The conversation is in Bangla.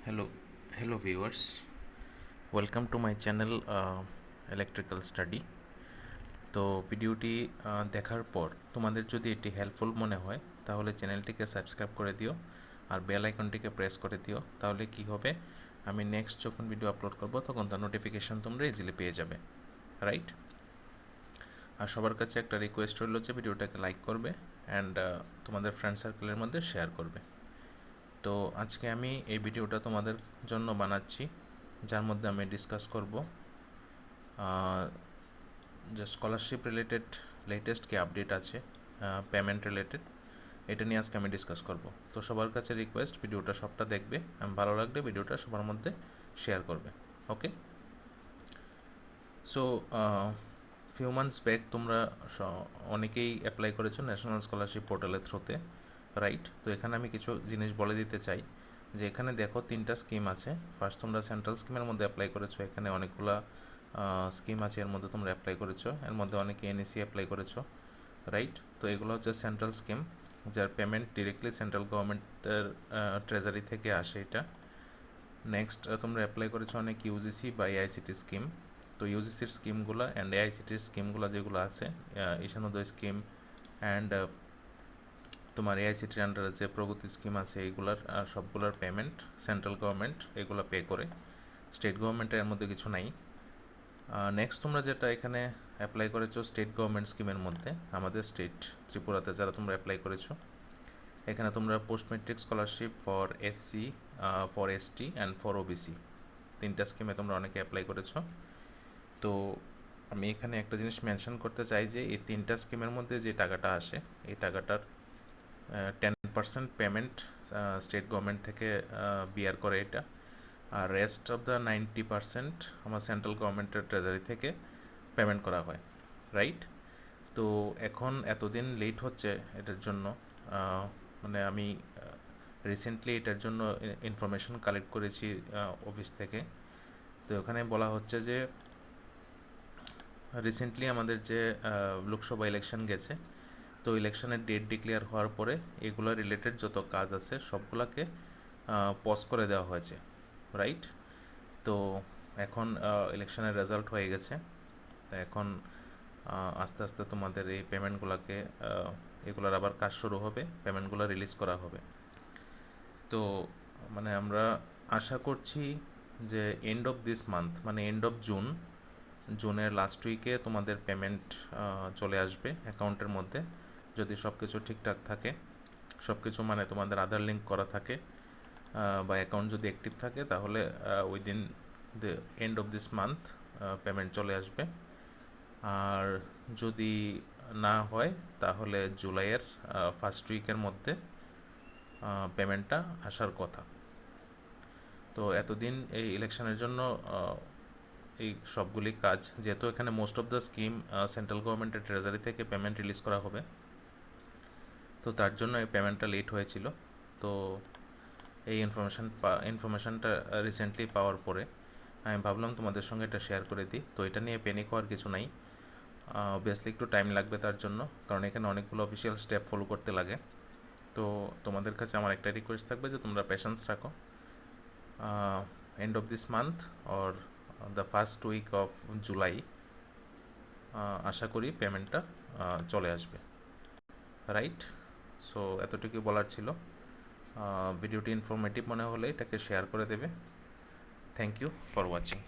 hello hello viewers, welcome to my channel electrical study. তো ভিডিওটি দেখার পর তোমাদের যদি এটি হেল্পফুল মনে হয় তাহলে চ্যানেলটিকে সাবস্ক্রাইব করে দিও আর বেল আইকনটিকে প্রেস করে দিও। তাহলে কি হবে, আমি নেক্সট যখন ভিডিও আপলোড করব তখন তার নোটিফিকেশন তোমরা ইজিলি পেয়ে যাবে, রাইট? আর সবার কাছে একটা রিকোয়েস্ট রইল যে ভিডিওটাকে লাইক করবে অ্যান্ড তোমাদের ফ্রেন্ড সার্কেলের মধ্যে শেয়ার করবে। তো আজকে আমি এই ভিডিওটা তোমাদের জন্য বানাচ্ছি, যার মধ্যে আমি ডিসকাস করব যে স্কলারশিপ রিলেটেড লেটেস্ট কি আপডেট আছে, পেমেন্ট রিলেটেড, এটা নিয়ে আজকে আমি ডিসকাস করব। তো সবার কাছে রিকোয়েস্ট, ভিডিওটা সবটা দেখবে, ভালো লাগলে ভিডিওটা সবার মধ্যে শেয়ার করবে। ওকে, সো ফিউ মান্থস ব্যাক তোমরা অনেকেই অ্যাপ্লাই করেছো ন্যাশনাল স্কলারশিপ পোর্টালের থ্রুতে, রাইট? তো এখানে আমি কিছু জিনিস বলে দিতে চাই যে এখানে দেখো তিনটা স্কিম আছে। ফার্স্ট তোমরা সেন্ট্রাল স্কিমের মধ্যে অ্যাপ্লাই করেছো, এখানে অনেকগুলা স্কিম আছে, এর মধ্যে তোমরা অ্যাপ্লাই করেছো, এর মধ্যে অনেকে এনএসি অ্যাপ্লাই করেছো, রাইট? তো এগুলো হচ্ছে সেন্ট্রাল স্কিম, যার পেমেন্ট ডিরেক্টলি সেন্ট্রাল গভর্নমেন্টের ট্রেজারি থেকে আসে এটা। নেক্সট তোমরা অ্যাপ্লাই করেছো অনেক ইউজিসি বা এআইসিটি স্কিম। তো ইউজিসির স্কিমগুলো অ্যান্ড এআইসিটির স্কিমগুলো যেগুলো আছে, ঈশানোদয় স্কিম অ্যান্ড তোমার এআইসিটির আন্ডারে যে প্রগতি স্কিম আছে, এইগুলার সবগুলোর পেমেন্ট সেন্ট্রাল গভর্নমেন্ট এগুলো পে করে, স্টেট গভর্নমেন্টের এর মধ্যে কিছু নাই। নেক্সট তোমরা যেটা এখানে অ্যাপ্লাই করেছো স্টেট গভর্নমেন্ট স্কিমের মধ্যে, আমাদের স্টেট ত্রিপুরাতে যারা তোমরা অ্যাপ্লাই করেছো, এখানে তোমরা post metric scholarship for SC, for ST and for OBC, তিনটা স্কিমে তোমরা অনেকে অ্যাপ্লাই করেছো। তো আমি এখানে একটা জিনিস মেনশন করতে চাই যে এই তিনটা স্কিমের মধ্যে যে টাকাটা আসে, এই টাকাটার 10% পেমেন্ট স্টেট গভর্নমেন্ট থেকে বিয়ার করে এটা, আর রেস্ট অফ দ্য 90% আমার সেন্ট্রাল গভর্নমেন্টের ট্রেজারি থেকে পেমেন্ট করা হয়, রাইট? তো এখন এতদিন লেট হচ্ছে এটার জন্য, মানে আমি রিসেন্টলি এটার জন্য ইনফরমেশন কালেক্ট করেছি অফিস থেকে। তো ওখানে বলা হচ্ছে যে রিসেন্টলি আমাদের যে লোকসভা ইলেকশন গেছে, তো ইলেকশনের ডেট ডিক্লেয়ার হওয়ার পরে এগুলো রিলেটেড যত কাজ আছে সবগুলোকে পজ করে দেওয়া হয়েছে, রাইট? তো এখন ইলেকশনের রেজাল্ট হয়ে গেছে, এখন আস্তে আস্তে তোমাদের এই পেমেন্টগুলোকে, এগুলোর আবার কাজ শুরু হবে, পেমেন্টগুলো রিলিজ করা হবে। তো মানে আমরা আশা করছি যে এন্ড অফ দিস মান্থ, মানে এন্ড অফ জুনের লাস্ট উইকে তোমাদের পেমেন্ট চলে আসবে অ্যাকাউন্টের মধ্যে, যদি সব কিছু ঠিকঠাক থাকে, সব কিছু মানে তোমাদের আধার লিঙ্ক করা থাকে বা অ্যাকাউন্ট যদি অ্যাক্টিভ থাকে, তাহলে within the end of this month payment চলে আসবে। আর যদি না হয় তাহলে জুলাইয়ের ফার্স্ট উইকের মধ্যে পেমেন্টটা আসার কথা। তো এতদিন এই ইলেকশনের জন্য এই সবগুলি কাজ, যেহেতু এখানে most of the scheme central গভর্নমেন্টের ট্রেজারি থেকে পেমেন্ট রিলিজ করা হবে, তো তার জন্য এই পেমেন্টটা লেট হয়েছিল। তো এই ইনফরমেশনটা রিসেন্টলি পাওয়ার পরে আমি ভাবলাম তোমাদের সঙ্গে এটা শেয়ার করে দিই। তো এটা নিয়ে প্যানিক হওয়ার কিছু নাই, অবভিয়াসলি একটু টাইম লাগবে তার জন্য, কারণ এখানে অনেকগুলো অফিসিয়াল স্টেপ ফলো করতে লাগে। তো তোমাদের কাছে আমার একটা রিকোয়েস্ট থাকবে যে তোমরা পেশেন্স রাখো, end of this month or the first week of July আশা করি পেমেন্টটা চলে আসবে, রাইট? সো এতটুকু বলার ছিল। ভিডিওটি ইনফরমেটিভ মনে হলে এটাকে শেয়ার করে দেবে। Thank you for watching.